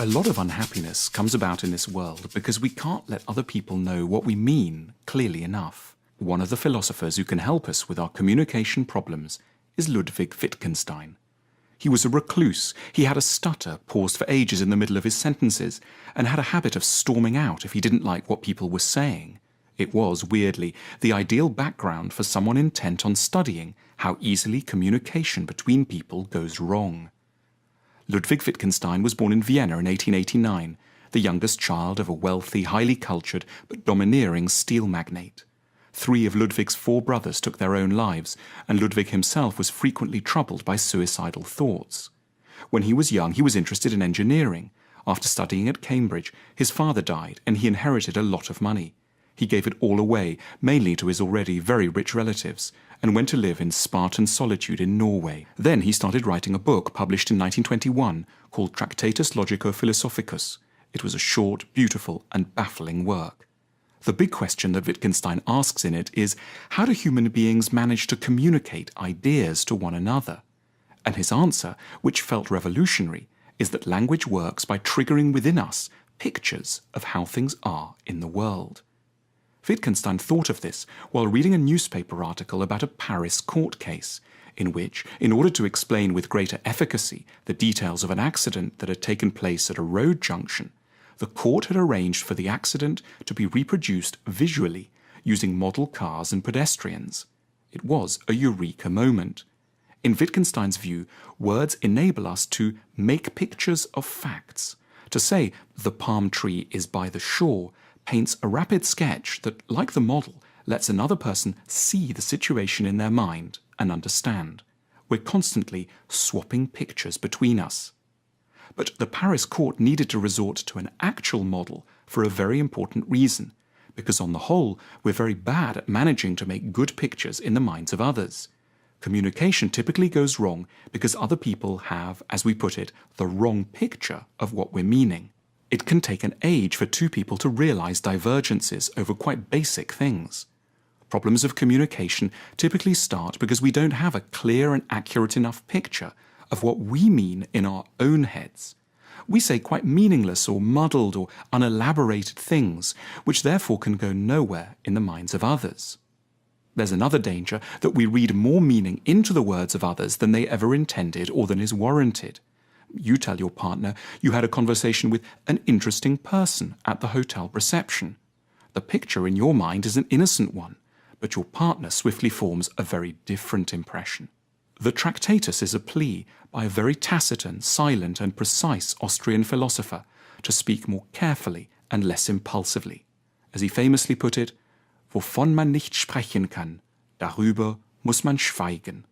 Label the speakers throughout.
Speaker 1: A lot of unhappiness comes about in this world because we can't let other people know what we mean clearly enough. One of the philosophers who can help us with our communication problems is Ludwig Wittgenstein. He was a recluse, he had a stutter, paused for ages in the middle of his sentences, and had a habit of storming out if he didn't like what people were saying. It was, weirdly, the ideal background for someone intent on studying how easily communication between people goes wrong. Ludwig Wittgenstein was born in Vienna in 1889, the youngest child of a wealthy, highly cultured but domineering steel magnate. 3 of Ludwig's 4 brothers took their own lives, and Ludwig himself was frequently troubled by suicidal thoughts. When he was young, he was interested in engineering. After studying at Cambridge, his father died, and he inherited a lot of money. He gave it all away, mainly to his already very rich relatives, and went to live in Spartan solitude in Norway. Then he started writing a book published in 1921 called Tractatus Logico-Philosophicus. It was a short, beautiful, and baffling work. The big question that Wittgenstein asks in it is, how do human beings manage to communicate ideas to one another? And his answer, which felt revolutionary, is that language works by triggering within us pictures of how things are in the world. Wittgenstein thought of this while reading a newspaper article about a Paris court case, in which, in order to explain with greater efficacy the details of an accident that had taken place at a road junction, the court had arranged for the accident to be reproduced visually using model cars and pedestrians. It was a eureka moment. In Wittgenstein's view, words enable us to make pictures of facts. To say, the palm tree is by the shore, paints a rapid sketch that, like the model, lets another person see the situation in their mind and understand. We're constantly swapping pictures between us. But the Paris court needed to resort to an actual model for a very important reason, because on the whole, we're very bad at managing to make good pictures in the minds of others. Communication typically goes wrong because other people have, as we put it, the wrong picture of what we're meaning. It can take an age for 2 people to realize divergences over quite basic things. Problems of communication typically start because we don't have a clear and accurate enough picture of what we mean in our own heads. We say quite meaningless or muddled or unelaborated things, which therefore can go nowhere in the minds of others. There's another danger that we read more meaning into the words of others than they ever intended or than is warranted. You tell your partner you had a conversation with an interesting person at the hotel reception. The picture in your mind is an innocent one, but your partner swiftly forms a very different impression. The Tractatus is a plea by a very taciturn, silent and precise Austrian philosopher to speak more carefully and less impulsively. As he famously put it, wovon man nicht sprechen kann, darüber muss man schweigen.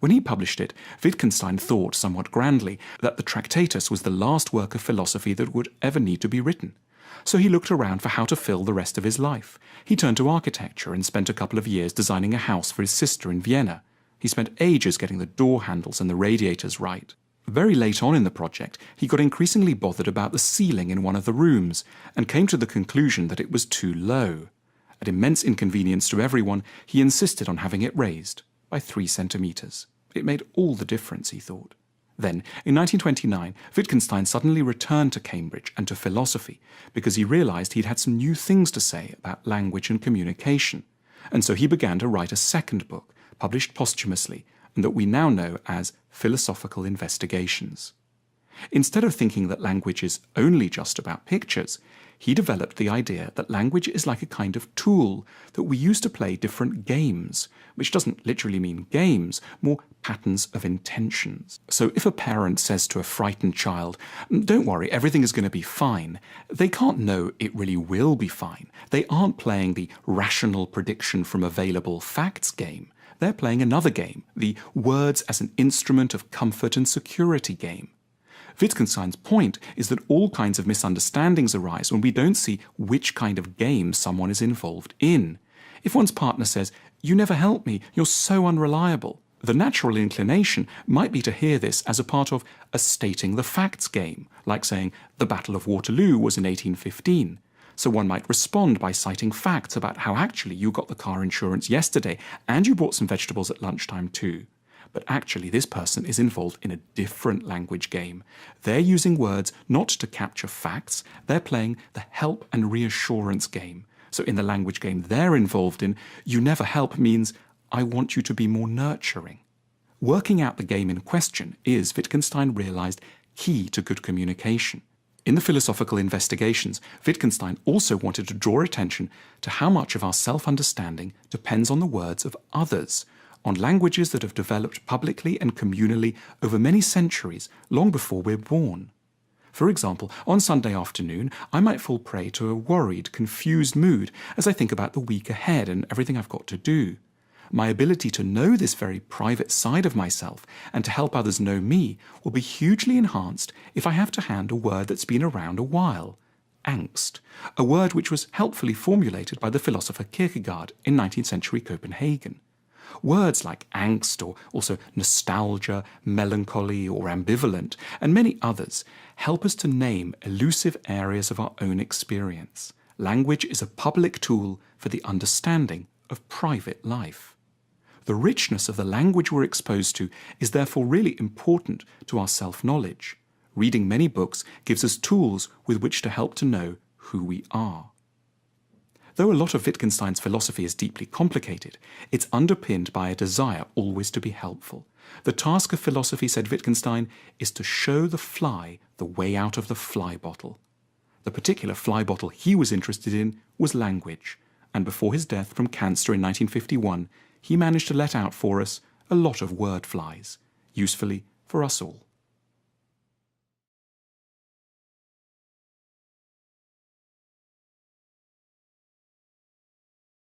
Speaker 1: When he published it, Wittgenstein thought somewhat grandly that the Tractatus was the last work of philosophy that would ever need to be written. So he looked around for how to fill the rest of his life. He turned to architecture and spent a couple of years designing a house for his sister in Vienna. He spent ages getting the door handles and the radiators right. Very late on in the project, he got increasingly bothered about the ceiling in one of the rooms and came to the conclusion that it was too low. At immense inconvenience to everyone, he insisted on having it raised by 3 centimeters. It made all the difference, he thought. Then, in 1929, Wittgenstein suddenly returned to Cambridge and to philosophy because he realized he'd had some new things to say about language and communication. And so he began to write a second book, published posthumously, and that we now know as Philosophical Investigations. Instead of thinking that language is only just about pictures, he developed the idea that language is like a kind of tool that we use to play different games, which doesn't literally mean games, more patterns of intentions. So if a parent says to a frightened child, "Don't worry, everything is going to be fine," they can't know it really will be fine. They aren't playing the rational prediction from available facts game. They're playing another game, the words as an instrument of comfort and security game. Wittgenstein's point is that all kinds of misunderstandings arise when we don't see which kind of game someone is involved in. If one's partner says, "You never help me, you're so unreliable," the natural inclination might be to hear this as a part of a stating the facts game, like saying the Battle of Waterloo was in 1815. So one might respond by citing facts about how actually you got the car insurance yesterday and you bought some vegetables at lunchtime too. But actually, this person is involved in a different language game. They're using words not to capture facts, they're playing the help and reassurance game. So in the language game they're involved in, you never help means, I want you to be more nurturing. Working out the game in question is, Wittgenstein realized, key to good communication. In the philosophical investigations, Wittgenstein also wanted to draw attention to how much of our self-understanding depends on the words of others, on languages that have developed publicly and communally over many centuries, long before we're born. For example, on Sunday afternoon, I might fall prey to a worried, confused mood as I think about the week ahead and everything I've got to do. My ability to know this very private side of myself and to help others know me will be hugely enhanced if I have to hand a word that's been around a while. Angst, a word which was helpfully formulated by the philosopher Kierkegaard in 19th century Copenhagen. Words like angst, or also nostalgia, melancholy, or ambivalent, and many others help us to name elusive areas of our own experience. Language is a public tool for the understanding of private life. The richness of the language we're exposed to is therefore really important to our self-knowledge. Reading many books gives us tools with which to help to know who we are. Though a lot of Wittgenstein's philosophy is deeply complicated, it's underpinned by a desire always to be helpful. The task of philosophy, said Wittgenstein, is to show the fly the way out of the fly bottle. The particular fly bottle he was interested in was language, and before his death from cancer in 1951, he managed to let out for us a lot of word flies, usefully for us all.